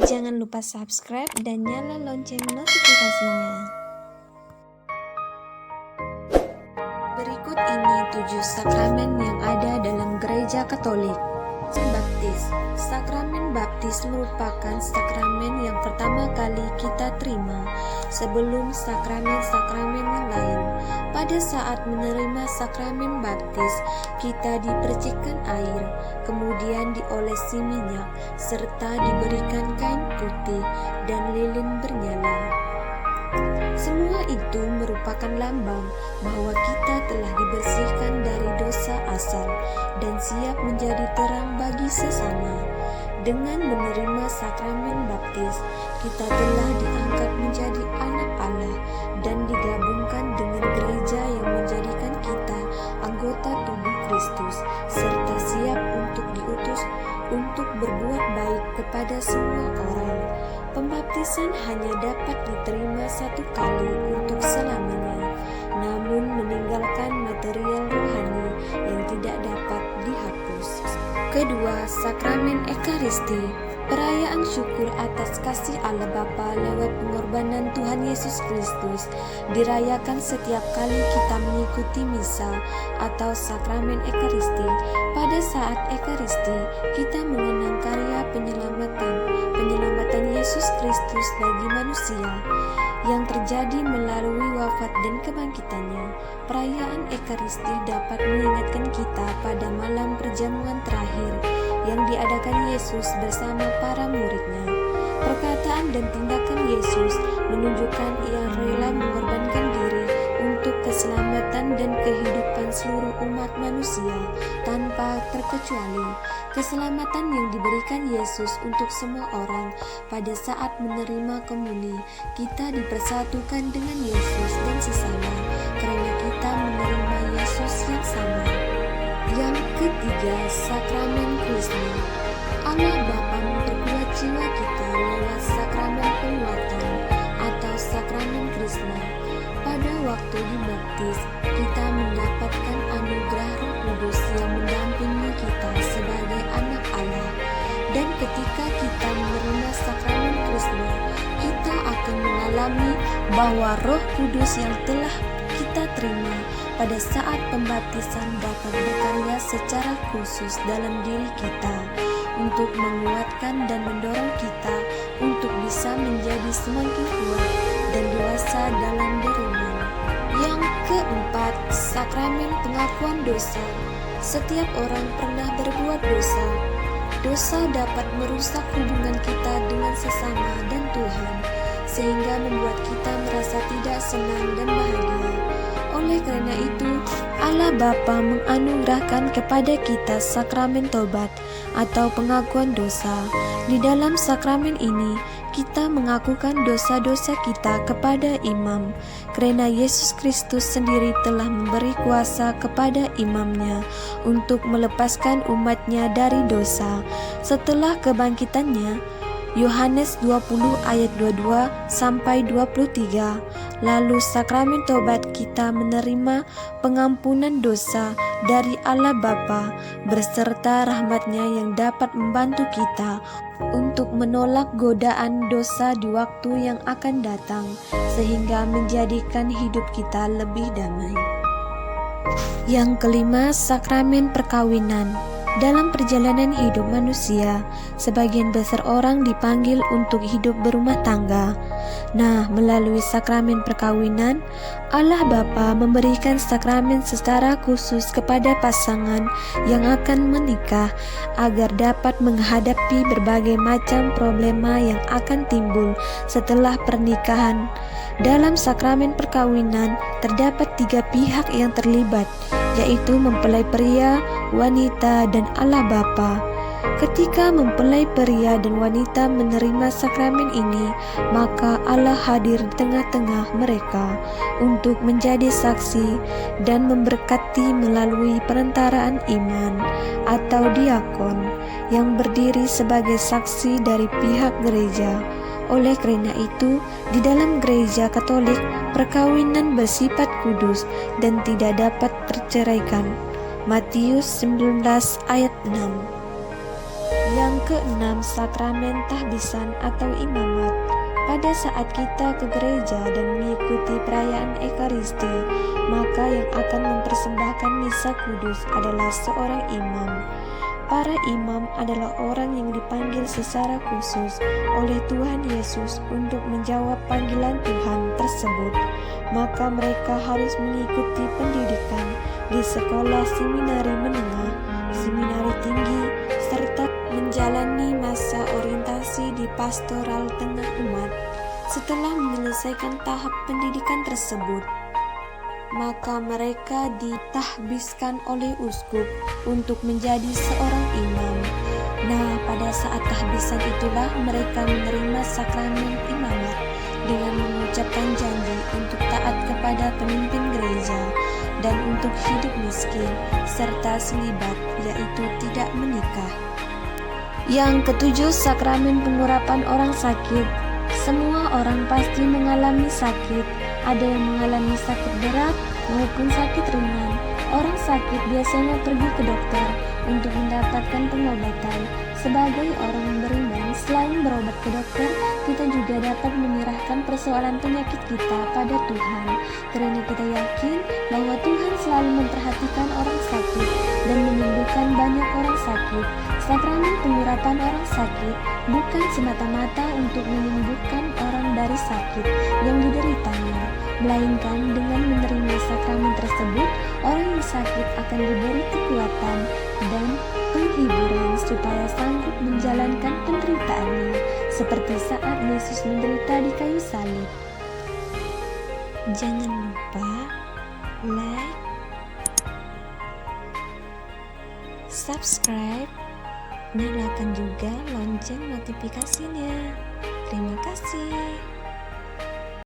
Jangan lupa subscribe dan nyala lonceng notifikasinya. Berikut ini 7 sakramen yang ada dalam Gereja Katolik. Baptis. Sakramen baptis merupakan sakramen yang pertama kali kita terima sebelum sakramen-sakramen yang lain. Pada saat menerima sakramen baptis, kita dipercikkan air, kemudian diolesi minyak, serta diberikan kain putih dan lilin bernyala. Semua itu merupakan lambang bahwa kita telah dibersihkan dari dosa asal dan siap menjadi terang bagi sesama. Dengan menerima sakramen baptis, kita telah diangkat menjadi anak Allah dan digabungkan dengan gereja yang menjadikan kita anggota tubuh Kristus, serta siap untuk diutus untuk berbuat baik kepada semua orang. Pembaptisan hanya dapat diterima satu kali untuk selamanya, namun meninggalkan material rohani yang tidak dapat dihapus. Kedua, sakramen Ekaristi. Perayaan syukur atas kasih Allah Bapa lewat pengorbanan Tuhan Yesus Kristus dirayakan setiap kali kita mengikuti misa atau sakramen Ekaristi. Pada saat Ekaristi, kita mengenang karya penyelamatan Yesus Kristus bagi manusia yang terjadi melalui wafat dan kebangkitannya. Perayaan Ekaristi dapat mengingatkan kita pada malam perjamuan terakhir yang diadakan Yesus bersama para muridnya. Perkataan dan tindakan Yesus menunjukkan ia rela mengorbankan diri untuk keselamatan dan kehidupan seluruh umat manusia tanpa terkecuali. Keselamatan yang diberikan Yesus untuk semua orang. Pada saat menerima komuni, kita dipersatukan dengan Yesus dan sesama karena kita menerima Yesus yang sama. Yang ketiga, sakramen Krisma. Allah Bapa memperkuat jiwa kita lewat sakramen penguatan atau sakramen Krisma. Pada waktu dibaptis, kita mendapatkan anugerah Roh Kudus yang mendampingi kita sebagai anak Allah. Dan ketika kita menerima sakramen Krisma, kita akan mengalami bahwa Roh Kudus yang telah kita terima pada saat pembaptisan dapat berkarya secara khusus dalam diri kita untuk menguatkan dan mendorong kita untuk bisa menjadi semakin kuat dan dewasa dalam beriman. Yang keempat, sakramen pengakuan dosa. Setiap orang pernah berbuat dosa. Dosa dapat merusak hubungan kita dengan sesama dan Tuhan, sehingga membuat kita merasa tidak senang dan bahagia. Oleh karena itu, Allah Bapa menganugerahkan kepada kita sakramen tobat atau pengakuan dosa. Di dalam sakramen ini, kita mengakukan dosa-dosa kita kepada imam, karena Yesus Kristus sendiri telah memberi kuasa kepada imamnya untuk melepaskan umatnya dari dosa. Setelah kebangkitannya, Yohanes 20 ayat 22 sampai 23. Lalu sakramen tobat kita menerima pengampunan dosa dari Allah Bapa beserta rahmat-Nya yang dapat membantu kita untuk menolak godaan dosa di waktu yang akan datang sehingga menjadikan hidup kita lebih damai. Yang kelima, sakramen perkawinan. Dalam perjalanan hidup manusia, sebagian besar orang dipanggil untuk hidup berumah tangga. Nah, melalui sakramen perkawinan, Allah Bapa memberikan sakramen secara khusus kepada pasangan yang akan menikah agar dapat menghadapi berbagai macam problema yang akan timbul setelah pernikahan. Dalam sakramen perkawinan terdapat 3 pihak yang terlibat, yaitu mempelai pria, wanita, dan Allah Bapa. Ketika mempelai pria dan wanita menerima sakramen ini, maka Allah hadir di tengah-tengah mereka untuk menjadi saksi dan memberkati melalui perantaraan iman atau diakon yang berdiri sebagai saksi dari pihak gereja. Oleh karena itu, di dalam Gereja Katolik, perkawinan bersifat kudus dan tidak dapat terceraikan. Matius 19 ayat 6. Yang keenam, sakramen tahbisan atau imamat. Pada saat kita ke gereja dan mengikuti perayaan Ekaristi, maka yang akan mempersembahkan misa kudus adalah seorang imam. Para imam adalah orang yang dipanggil secara khusus oleh Tuhan Yesus untuk menjawab panggilan Tuhan tersebut. Maka mereka harus mengikuti pendidikan di sekolah seminari menengah, seminari tinggi, serta menjalani masa orientasi di pastoral tengah umat. Setelah menyelesaikan tahap pendidikan tersebut, maka mereka ditahbiskan oleh uskup untuk menjadi seorang imam. Nah, pada saat tahbisan itulah mereka menerima sakramen imamat dengan mengucapkan janji untuk taat kepada pemimpin gereja dan untuk hidup miskin serta selibat, yaitu tidak menikah. Yang ketujuh, sakramen pengurapan orang sakit. Semua orang pasti mengalami sakit. Ada yang mengalami sakit berat maupun sakit ringan. Orang sakit biasanya pergi ke dokter untuk mendapatkan pengobatan. Sebagai orang beriman, selain berobat ke dokter, kita juga dapat menyerahkan persoalan penyakit kita pada Tuhan, karena kita yakin bahwa Tuhan selalu memperhatikan orang sakit dan menyembuhkan banyak orang sakit. Sakramen pengurapan orang sakit bukan semata-mata untuk menyembuhkan orang dari sakit yang dideritanya, melainkan dengan menerima sakramen tersebut, orang yang sakit akan diberi kekuatan dan penghiburan supaya sanggup menjalankan penderitaannya, seperti saat Yesus menderita di kayu salib. Jangan lupa like, subscribe, nyalakan juga lonceng notifikasinya. Terima kasih.